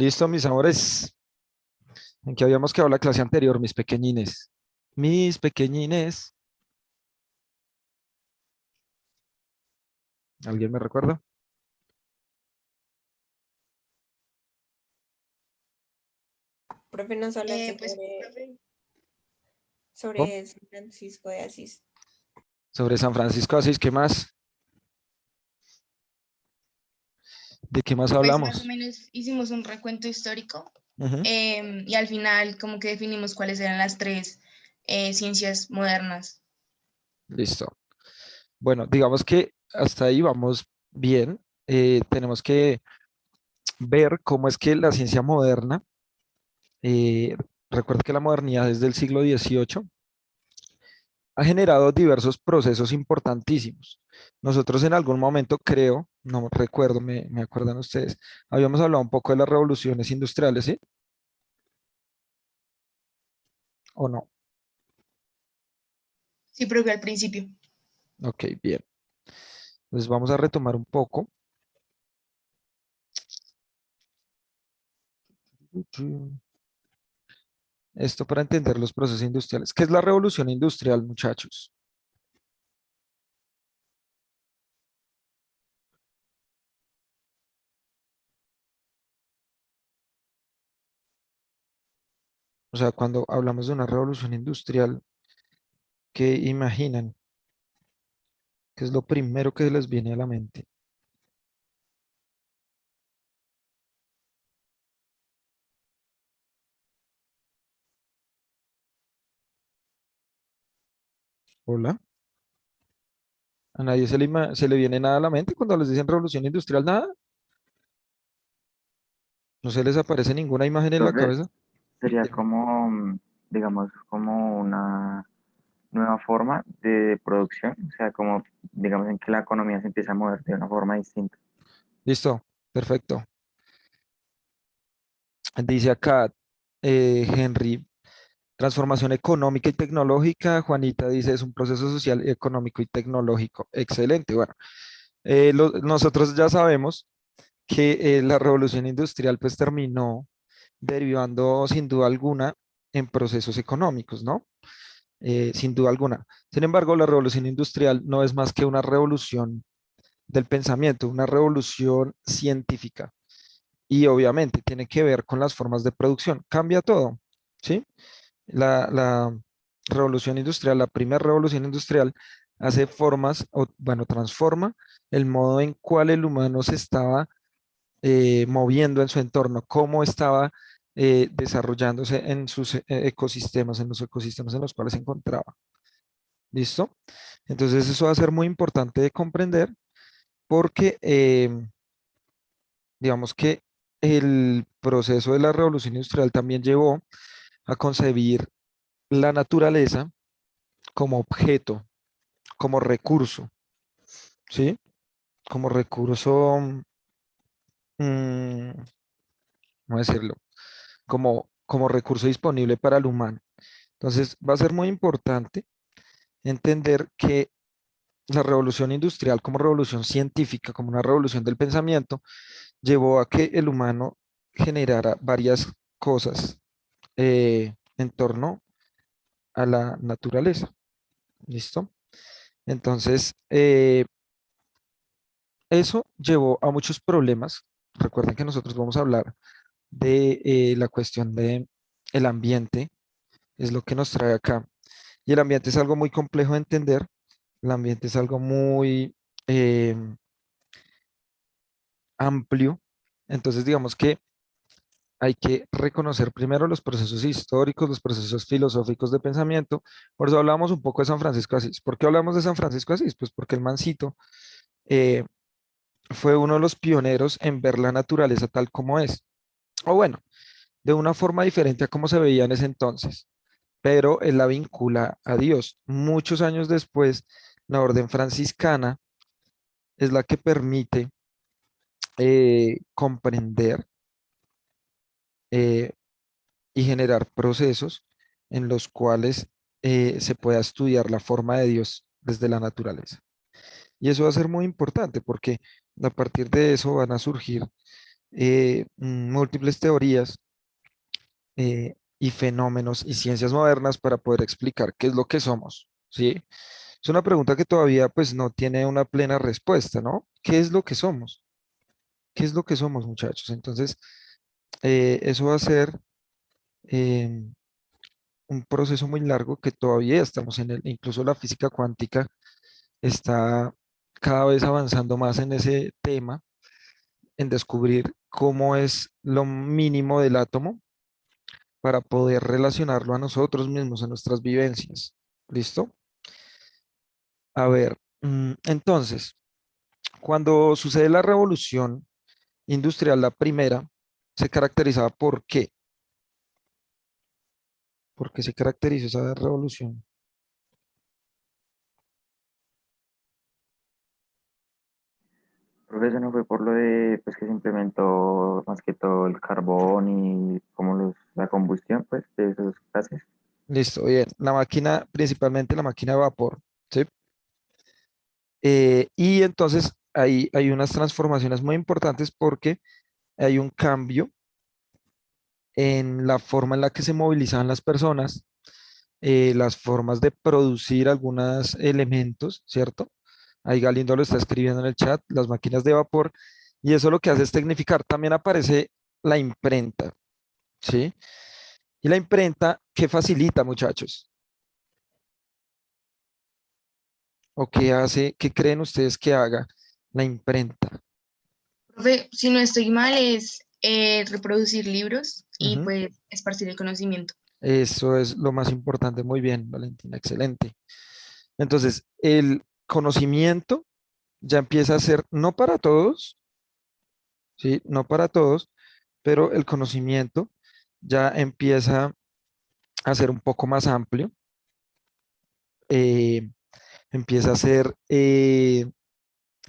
Listo, mis amores. ¿En qué habíamos quedado la clase anterior, mis pequeñines? Mis pequeñines. ¿Alguien me recuerda? Profe, nos hablaste Pues, profe, ¿Cómo? sobre San Francisco de Asís. Sobre San Francisco de Asís, ¿qué más? ¿De qué más pues más o hablamos? menos hicimos un recuento histórico Ujú. y al final como que definimos cuáles eran las tres ciencias modernas. Listo. Bueno, digamos que hasta ahí vamos bien. Tenemos que ver cómo es que la ciencia moderna, eh, recuerda que la modernidad es del siglo XVIII, ha generado diversos procesos importantísimos. Nosotros en algún momento, creo, no recuerdo, me acuerdan ustedes, habíamos hablado un poco de las revoluciones industriales, ¿sí? ¿O no? Sí, profe, al principio. Ok, bien. Entonces vamos a retomar un poco. Esto para entender los procesos industriales. ¿Qué es la revolución industrial, muchachos? O sea, cuando hablamos de una revolución industrial, ¿qué imaginan? ¿Qué es lo primero que les viene a la mente? Hola. ¿A nadie se le viene nada a la mente cuando les dicen revolución industrial? Nada. ¿No se les aparece ninguna imagen en la Profe, cabeza? sería Dime. como, digamos, como una nueva forma de producción, o sea, como, digamos, en que la economía se empieza a mover de una forma distinta. Listo. Perfecto. Dice acá Henry, transformación económica y tecnológica. Juanita dice, es un proceso social, económico y tecnológico. Excelente. Bueno, nosotros ya sabemos que la revolución industrial pues terminó derivando sin duda alguna en procesos económicos, ¿no? Sin duda alguna. Sin embargo, la revolución industrial no es más que una revolución del pensamiento, una revolución científica y obviamente tiene que ver con las formas de producción. Cambia todo, ¿sí? La revolución industrial, la primera revolución industrial, hace formas, o, bueno, transforma el modo en cual el humano se estaba moviendo en su entorno, cómo estaba desarrollándose en sus ecosistemas, en los ecosistemas en los cuales se encontraba. ¿Listo? Entonces eso va a ser muy importante de comprender porque digamos que el proceso de la revolución industrial también llevó a concebir la naturaleza como objeto, como recurso, ¿sí? Como recurso, mm, ¿cómo decirlo? Como recurso disponible para el humano. Entonces, va a ser muy importante entender que la revolución industrial como revolución científica, como una revolución del pensamiento, llevó a que el humano generara varias cosas en torno a la naturaleza. ¿Listo? Entonces, eso llevó a muchos problemas. Recuerden que nosotros vamos a hablar de la cuestión de el ambiente, es lo que nos trae acá. Y el ambiente es algo muy complejo de entender. El ambiente es algo muy eh, amplio. Entonces, digamos que hay que reconocer primero los procesos históricos, los procesos filosóficos de pensamiento. Por eso hablamos un poco de San Francisco de Asís. ¿Por qué hablamos de San Francisco de Asís? Pues porque el mancito eh, fue uno de los pioneros en ver la naturaleza tal como es. O bueno, de una forma diferente a como se veía en ese entonces, pero él la vincula a Dios. Muchos años después, la orden franciscana es la que permite comprender eh, y generar procesos en los cuales se pueda estudiar la forma de Dios desde la naturaleza. Y eso va a ser muy importante porque a partir de eso van a surgir múltiples teorías y fenómenos y ciencias modernas para poder explicar qué es lo que somos, ¿sí? Es una pregunta que todavía pues no tiene una plena respuesta, ¿no? ¿Qué es lo que somos? ¿Qué es lo que somos, muchachos? Entonces, eso va a ser eh, un proceso muy largo que todavía estamos en él. Incluso la física cuántica está cada vez avanzando más en ese tema, en descubrir cómo es lo mínimo del átomo para poder relacionarlo a nosotros mismos, a nuestras vivencias. ¿Listo? A ver, entonces, cuando sucede la revolución industrial, la primera, se caracterizaba ¿por qué? ¿Por qué se caracterizó esa revolución? Creo que eso no fue por lo de pues que se implementó más que todo el carbón y como la combustión pues de esos gases. Listo, bien. La máquina, principalmente la máquina de vapor, ¿sí? Y entonces ahí hay unas transformaciones muy importantes porque hay un cambio en la forma en la que se movilizaban las personas, las formas de producir algunos elementos, ¿cierto? Ahí Galindo lo está escribiendo en el chat, las máquinas de vapor, y eso lo que hace es tecnificar. También aparece la imprenta, ¿sí? Y la imprenta, ¿qué facilita, muchachos? ¿O qué hace, qué creen ustedes que haga la imprenta? Profe, si no estoy mal, es reproducir libros y Ujú. pues esparcir el conocimiento. Eso es lo más importante. Muy bien, Valentina, excelente. Entonces, el conocimiento ya empieza a ser, no para todos, ¿sí? No para todos, pero el conocimiento ya empieza a ser un poco más amplio, eh, empieza a ser de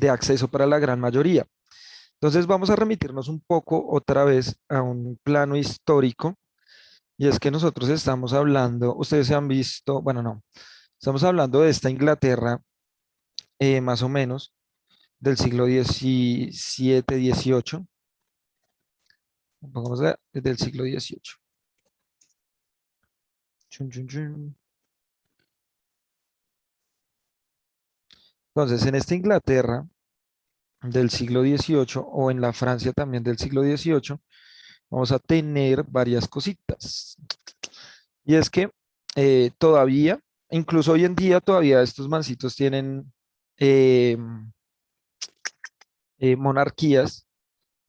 acceso para la gran mayoría. Entonces vamos a remitirnos un poco otra vez a un plano histórico, y es que nosotros estamos hablando, ustedes se han visto, bueno, no, estamos hablando de esta Inglaterra más o menos del siglo XVII, XVIII, pongamos del siglo XVIII. Chun, chun, chun. Entonces, en esta Inglaterra del siglo XVIII o en la Francia también del siglo XVIII, vamos a tener varias cositas. Y es que todavía, incluso hoy en día, todavía estos mancitos tienen eh, monarquías,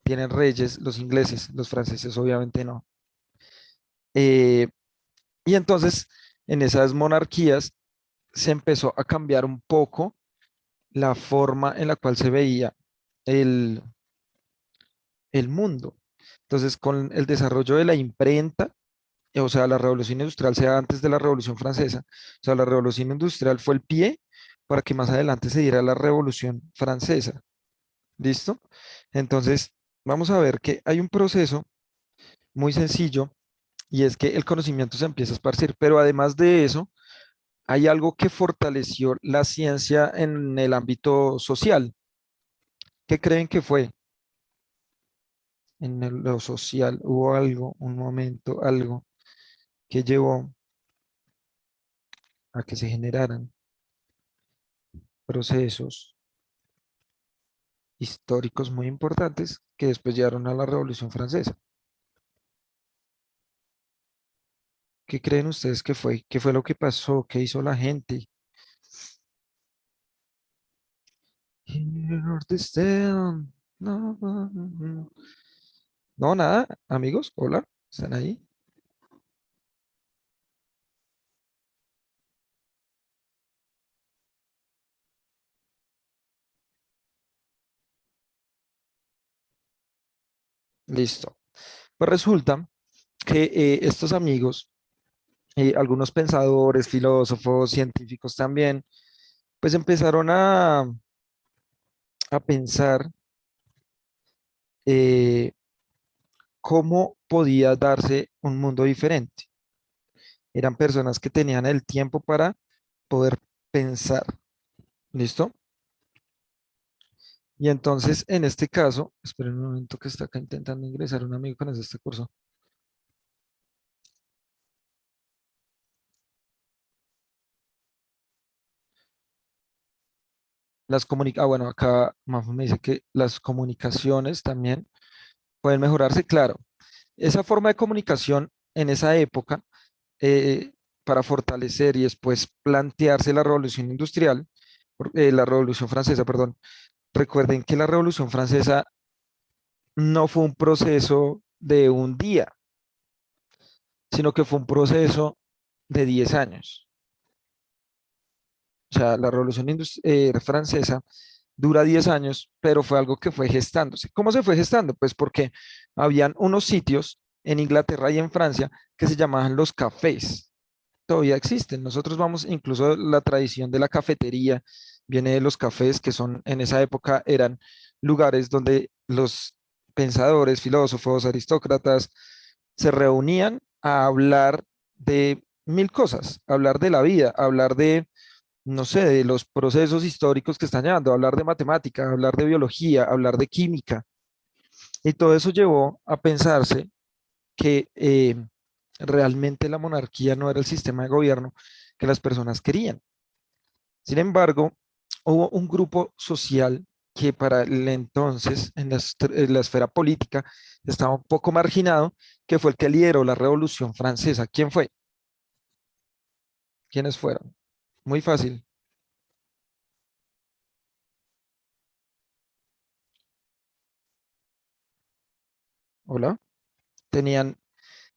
tienen reyes, los ingleses, los franceses obviamente no. Eh, y entonces, en esas monarquías se empezó a cambiar un poco la forma en la cual se veía el, el mundo. Entonces, con el desarrollo de la imprenta, o sea, la revolución industrial sea antes de la revolución francesa, o sea, la revolución industrial fue el pie para que más adelante se diera la revolución francesa. ¿Listo? Entonces, vamos a ver que hay un proceso muy sencillo y es que el conocimiento se empieza a esparcir, pero además de eso, hay algo que fortaleció la ciencia en el ámbito social. ¿Qué creen que fue? En lo social hubo algo, un momento, algo que llevó a que se generaran procesos históricos muy importantes que después llevaron a la Revolución Francesa. ¿Qué creen ustedes que fue? ¿Qué fue lo que pasó? ¿Qué hizo la gente? Hear the sound. No, no, no, no. No, nada, amigos, hola, ¿están ahí? Listo. Pues resulta que estos amigos, algunos pensadores, filósofos, científicos también, pues empezaron a pensar eh, cómo podía darse un mundo diferente. Eran personas que tenían el tiempo para poder pensar. ¿Listo? Y entonces, en este caso, esperen un momento que está acá intentando ingresar un amigo con este curso. Bueno, acá Mafu me dice que las comunicaciones también pueden mejorarse. Claro, esa forma de comunicación en esa época, eh, para fortalecer y después plantearse la revolución industrial, la revolución francesa, perdón. Recuerden que la revolución francesa no fue un proceso de un día, sino que fue un proceso de 10 años. O sea, la revolución francesa dura 10 años, pero fue algo que fue gestándose. ¿Cómo se fue gestando? Pues porque habían unos sitios en Inglaterra y en Francia que se llamaban los cafés. Todavía existen. Nosotros vamos, incluso la tradición de la cafetería viene de los cafés, que son en esa época eran lugares donde los pensadores, filósofos, aristócratas se reunían a hablar de mil cosas, hablar de la vida, hablar de, no sé, de los procesos históricos que están llevando, hablar de matemática, hablar de biología, hablar de química. Y todo eso llevó a pensarse que realmente la monarquía no era el sistema de gobierno que las personas querían. Sin embargo, hubo un grupo social que para el entonces en la esfera política estaba un poco marginado, que fue el que lideró la Revolución Francesa. ¿Quién fue? ¿Quiénes fueron? Muy fácil. Hola. Tenían,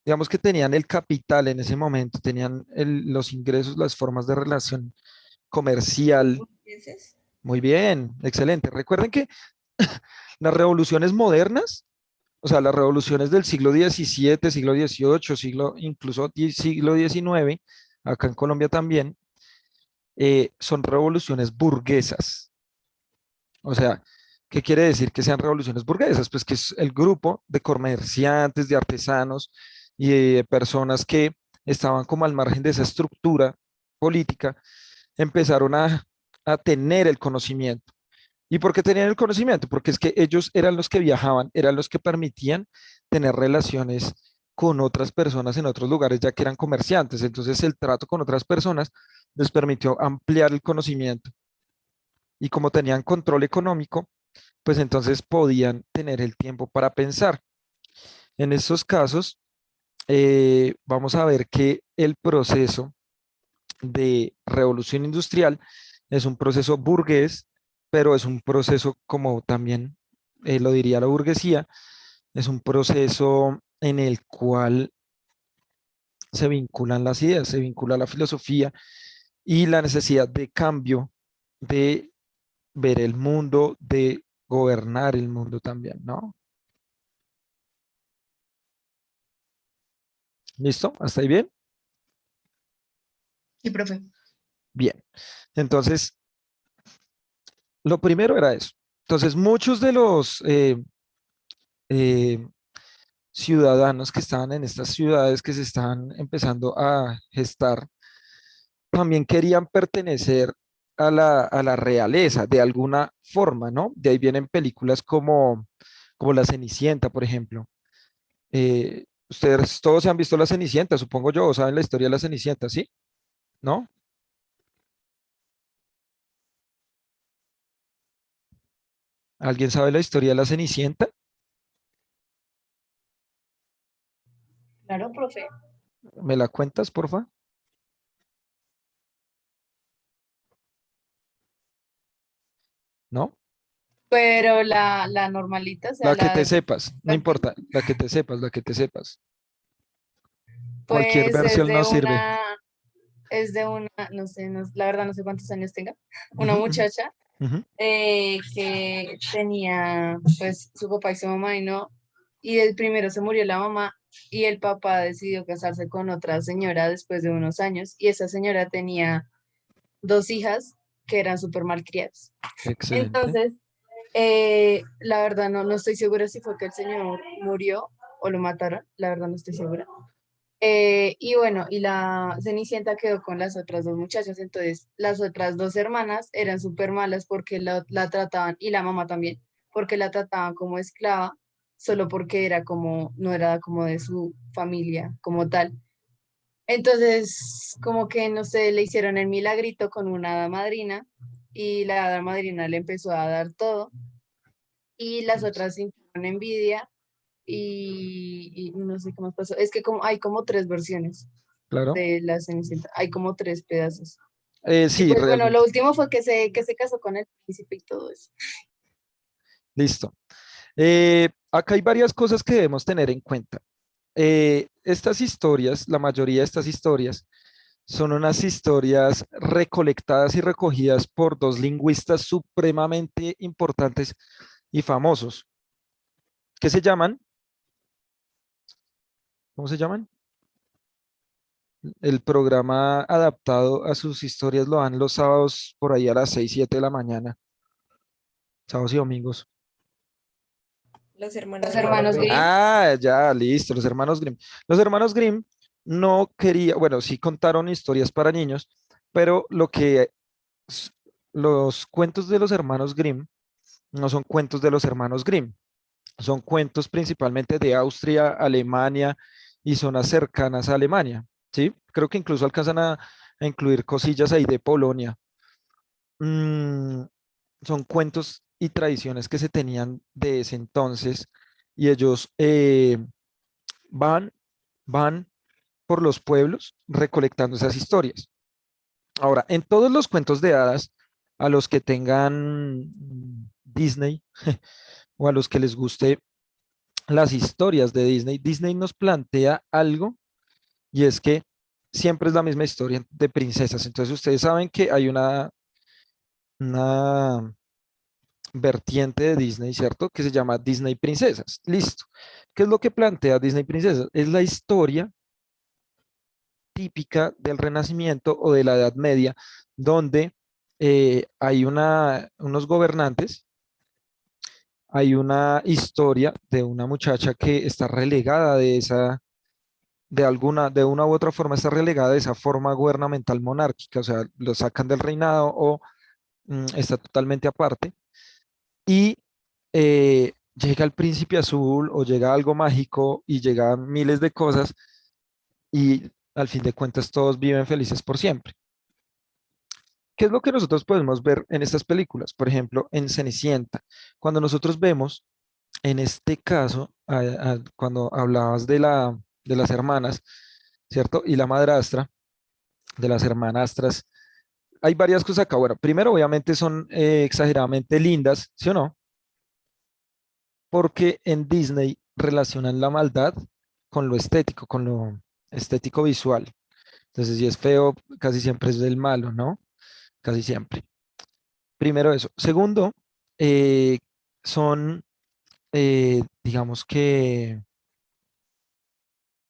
digamos que tenían el capital en ese momento, tenían los ingresos, las formas de relación comercial. Burgueses. Muy bien, excelente. Recuerden que las revoluciones modernas, o sea, las revoluciones del siglo XVII, siglo XVIII, incluso siglo XIX, acá en Colombia también, son revoluciones burguesas. O sea, ¿qué quiere decir que sean revoluciones burguesas? Pues que es el grupo de comerciantes, de artesanos y de personas que estaban como al margen de esa estructura política, empezaron a tener el conocimiento. ¿Y por qué tenían el conocimiento? Porque es que ellos eran los que viajaban, eran los que permitían tener relaciones con otras personas en otros lugares, ya que eran comerciantes. Entonces el trato con otras personas les permitió ampliar el conocimiento. Y como tenían control económico, pues entonces podían tener el tiempo para pensar. En estos casos, vamos a ver que el proceso de revolución industrial es un proceso burgués, pero es un proceso como también lo diría la burguesía, es un proceso en el cual se vinculan las ideas, se vincula la filosofía y la necesidad de cambio, de ver el mundo, de gobernar el mundo también, ¿no? ¿Listo? ¿Hasta ahí bien? Sí, profe. Bien. Entonces, lo primero era eso. Entonces, muchos de los eh, ciudadanos que estaban en estas ciudades que se estaban empezando a gestar, también querían pertenecer a la realeza de alguna forma, ¿no? De ahí vienen películas como La Cenicienta, por ejemplo. Ustedes todos se han visto La Cenicienta, supongo yo, o saben la historia de La Cenicienta, ¿sí? ¿No? ¿Alguien sabe la historia de La Cenicienta? Claro, profe. ¿Me la cuentas, porfa? ¿No? Pero la normalita, o sea, La que te la sepas, no importa, la que te sepas, la que te sepas. Cualquier pues versión nos sirve. es de una, no sé, la verdad no sé cuántos años tenga, una Ujú, ujú, muchacha ujú. que tenía pues su papá y su mamá y no, y el primero se murió la mamá y el papá decidió casarse con otra señora después de unos años y esa señora tenía dos hijas que eran súper malcriadas. Excelente. Entonces, la verdad no estoy segura si fue que el señor murió o lo mataron, la verdad no estoy segura. Y bueno, y la Cenicienta quedó con las otras dos muchachas, entonces las otras dos hermanas eran súper malas porque la trataban, y la mamá también, porque la trataban como esclava, solo porque era como, no era como de su familia como tal. Entonces, como que, no sé, le hicieron el milagrito con una hada madrina y la hada madrina le empezó a dar todo y las otras sintieron envidia y no sé qué más pasó. Es que como, hay como tres versiones Claro. de la Cenicienta, hay como tres pedazos. Y Sí, pues bueno, lo realmente. último fue que se casó con el príncipe y todo eso. Listo. Acá hay varias cosas que debemos tener en cuenta. Estas historias, la mayoría de estas historias, son unas historias recolectadas y recogidas por dos lingüistas supremamente importantes y famosos, que se llaman, ¿cómo se llaman? El programa adaptado a sus historias lo dan los sábados por ahí a las 6 7 de la mañana, sábados y domingos. Los hermanos Los Grimm. hermanos Grimm. Ah, ya, listo, los hermanos Grimm. Los hermanos Grimm no querían, bueno, sí contaron historias para niños, pero s- los cuentos de los hermanos Grimm no son cuentos de los hermanos Grimm, son cuentos principalmente de Austria, Alemania y zonas cercanas a Alemania, ¿sí? Creo que incluso alcanzan a incluir cosillas ahí de Polonia. Mm, son cuentos y tradiciones que se tenían de ese entonces y ellos van, van por los pueblos recolectando esas historias. Ahora, en todos los cuentos de hadas, a los que tengan Disney o a los que les guste las historias de Disney, Disney nos plantea algo y es que siempre es la misma historia de princesas. Entonces ustedes saben que hay una vertiente de Disney, ¿cierto? Que se llama Disney Princesas. Listo. ¿Qué es lo que plantea Disney Princesas? Es la historia típica del Renacimiento o de la Edad Media, donde hay unos gobernantes, hay una historia de una muchacha que está relegada de esa, de una u otra forma está relegada de esa forma gubernamental monárquica, o sea, lo sacan del reinado o está totalmente aparte y llega el príncipe azul o llega algo mágico y llegan miles de cosas y al fin de cuentas todos viven felices por siempre. ¿Qué es lo que nosotros podemos ver en estas películas? Por ejemplo, en Cenicienta, cuando nosotros vemos, en este caso, cuando hablabas de las hermanas, ¿cierto? Y la madrastra, de las hermanastras, hay varias cosas acá. Bueno, primero, obviamente son exageradamente lindas, ¿sí o no? Porque en Disney relacionan la maldad con lo estético visual. Entonces, si es feo, casi siempre es del malo, ¿no? Casi siempre. Primero eso. Segundo, eh, son, digamos que,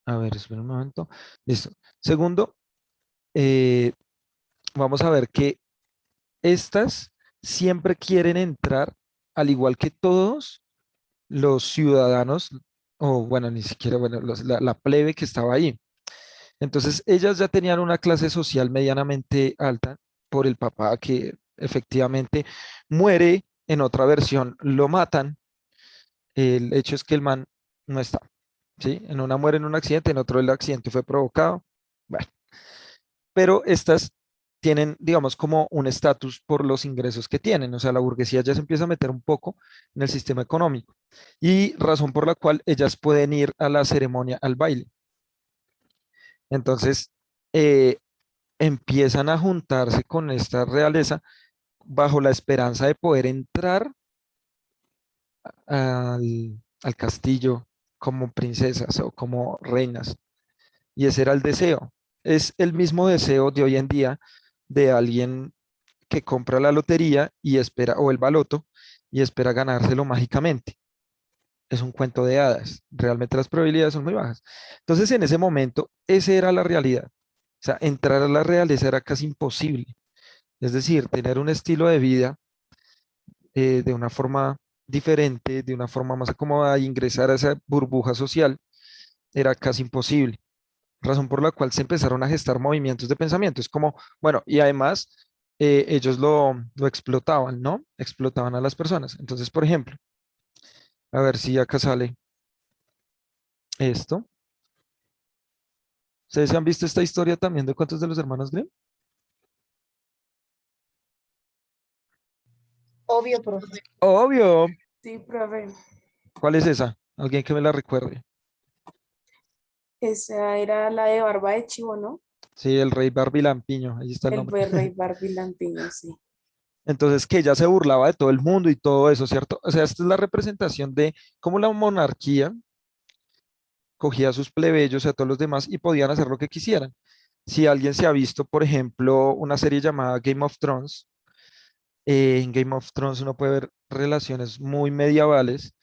a ver, espera un momento. Listo. Segundo, eh, vamos a ver que estas siempre quieren entrar, al igual que todos los ciudadanos, o bueno, ni siquiera, bueno, la plebe que estaba ahí. Entonces, ellas ya tenían una clase social medianamente alta por el papá que efectivamente muere, en otra versión lo matan. El hecho es que el man no está, ¿sí? En una muere en un accidente, en otro el accidente fue provocado. Bueno, pero estas tienen, digamos, como un estatus por los ingresos que tienen. O sea, la burguesía ya se empieza a meter un poco en el sistema económico y razón por la cual ellas pueden ir a la ceremonia, al baile. Entonces, eh, empiezan a juntarse con esta realeza bajo la esperanza de poder entrar al castillo como princesas o como reinas. Y ese era el deseo. Es el mismo deseo de hoy en día de alguien que compra la lotería y espera, o el baloto, y espera ganárselo mágicamente. Es un cuento de hadas. Realmente las probabilidades son muy bajas. Entonces, en ese momento, esa era la realidad. O sea, entrar a la realeza era casi imposible. Es decir, tener un estilo de vida de una forma diferente, de una forma más acomodada, e ingresar a esa burbuja social era casi imposible. razón por la cual se empezaron a gestar movimientos de pensamiento. Es como, bueno, y además ellos lo explotaban, ¿no? Explotaban a las personas. Entonces, por ejemplo, a ver si acá sale esto. ¿Ustedes han visto esta historia también de cuentos de los hermanos Grimm? Obvio, profe. Obvio. Sí, profe. ¿Cuál es esa? Alguien que me la recuerde. Esa era la de Barba de Chivo, ¿no? Sí, el rey Barbilampiño, ahí está el El nombre. buen rey Barbie Lampiño, sí. Entonces, que ella se burlaba de todo el mundo y todo eso, ¿cierto? O sea, esta es la representación de cómo la monarquía cogía a sus plebeyos y a todos los demás y podían hacer lo que quisieran. Si alguien se ha visto, por ejemplo, una serie llamada Game of Thrones, en Game of Thrones uno puede ver relaciones muy medievales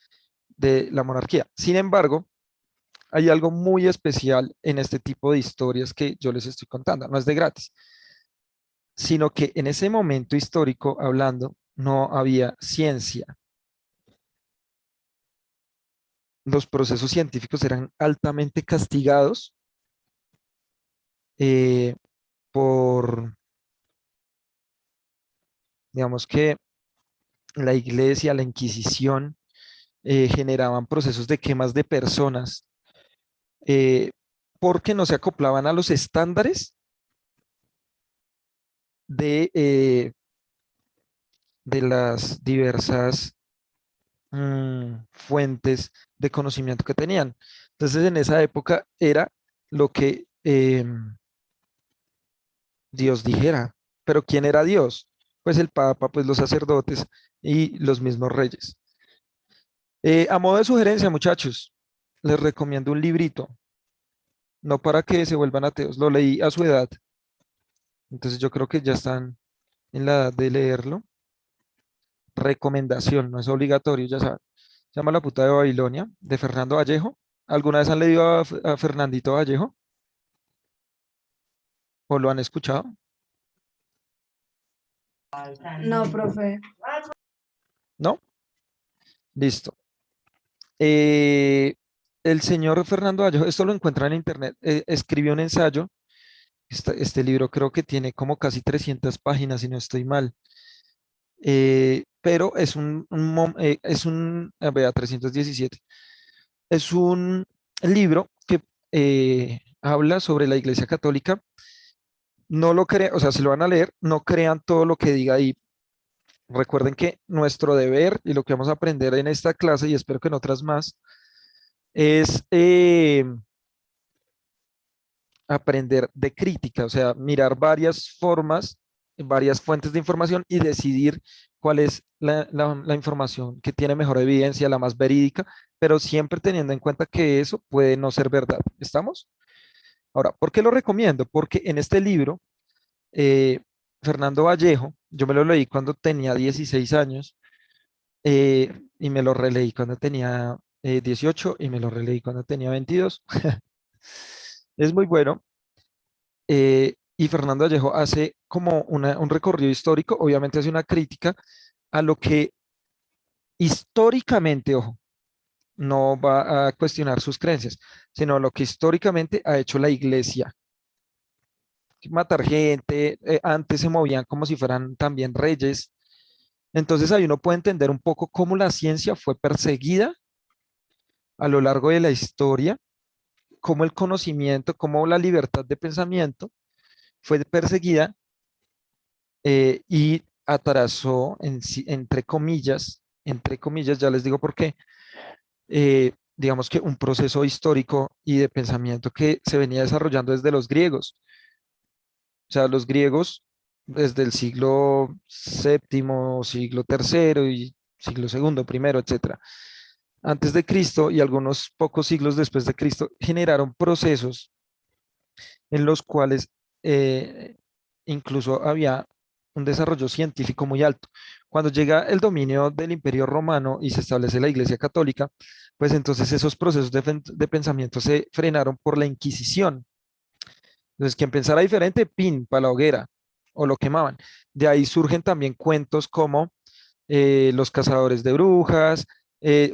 de la monarquía. Sin embargo, hay algo muy especial en este tipo de historias que yo les estoy contando. No es de gratis, sino que en ese momento histórico hablando, no había ciencia. Los procesos científicos eran altamente castigados eh, por, digamos que la iglesia, la Inquisición, generaban procesos de quemas de personas eh, porque no se acoplaban a los estándares de las diversas fuentes de conocimiento que tenían. Entonces, en esa época era lo que Dios dijera. Pero ¿quién era Dios? Pues el Papa, pues los sacerdotes y los mismos reyes. A modo de sugerencia, muchachos, les recomiendo un librito, no para que se vuelvan ateos, lo leí a su edad, entonces yo creo que ya están en la edad de leerlo. Recomendación, no es obligatorio, ya saben. Se llama La puta de Babilonia, de Fernando Vallejo. ¿Alguna vez han leído a Fernandito Vallejo? ¿O lo han escuchado? No, profe. ¿No? Listo. Eh, el señor Fernando Vallejo, esto lo encuentran en internet, escribió un ensayo. Este libro creo que tiene como casi 300 páginas, si no estoy mal. Pero vea, 317. Es un libro que habla sobre la Iglesia Católica. No lo crean, o sea, si lo van a leer, no crean todo lo que diga ahí. Recuerden que nuestro deber y lo que vamos a aprender en esta clase, y espero que en otras más, es aprender de crítica, o sea, mirar varias formas, varias fuentes de información y decidir cuál es la información que tiene mejor evidencia, la más verídica, pero siempre teniendo en cuenta que eso puede no ser verdad. ¿Estamos? Ahora, ¿por qué lo recomiendo? Porque en este libro, eh, Fernando Vallejo, yo me lo leí cuando tenía 16 años y me lo releí cuando tenía 18 y me lo releí cuando tenía 22. Es muy bueno. Y Fernando Vallejo hace como un recorrido histórico, obviamente hace una crítica a lo que históricamente, ojo, no va a cuestionar sus creencias, sino lo que históricamente ha hecho la iglesia. Matar gente, antes se movían como si fueran también reyes. Entonces ahí uno puede entender un poco cómo la ciencia fue perseguida a lo largo de la historia, cómo el conocimiento, cómo la libertad de pensamiento fue perseguida y atrasó, entre comillas, ya les digo por qué, digamos que un proceso histórico y de pensamiento que se venía desarrollando desde los griegos. O sea, los griegos desde el siglo séptimo, siglo tercero y siglo segundo, primero, etcétera, antes de Cristo y algunos pocos siglos después de Cristo, generaron procesos en los cuales incluso había un desarrollo científico muy alto. Cuando llega el dominio del Imperio Romano y se establece la Iglesia Católica, pues entonces esos procesos de pensamiento se frenaron por la Inquisición. Entonces, quien pensara diferente, pin, para la hoguera, o lo quemaban. De ahí surgen también cuentos como Los cazadores de brujas.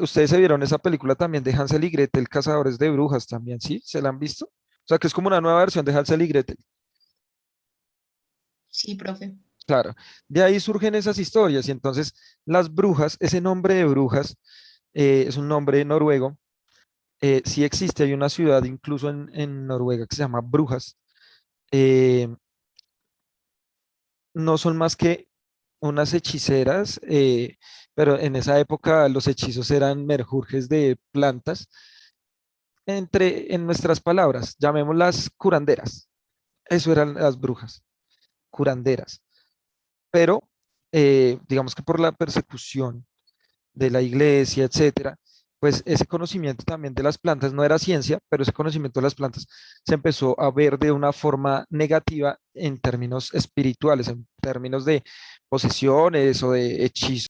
Ustedes se vieron esa película también de Hansel y Gretel, Cazadores de Brujas también, ¿sí? ¿Se la han visto? sea, que es como una nueva versión de Hansel y Gretel. Sí, profe. Claro, de ahí surgen esas historias y entonces las brujas, ese nombre de brujas es un nombre noruego, sí existe, hay una ciudad incluso en Noruega que se llama Brujas, eh, no son más que unas hechiceras, pero en esa época los hechizos eran merjurjes de plantas, en nuestras palabras, llamémoslas curanderas, eso eran las brujas, curanderas, pero digamos que por la persecución de la iglesia, etcétera, pues ese conocimiento también de las plantas no era ciencia, pero ese conocimiento de las plantas se empezó a ver de una forma negativa en términos espirituales, en términos de posesiones o de hechizos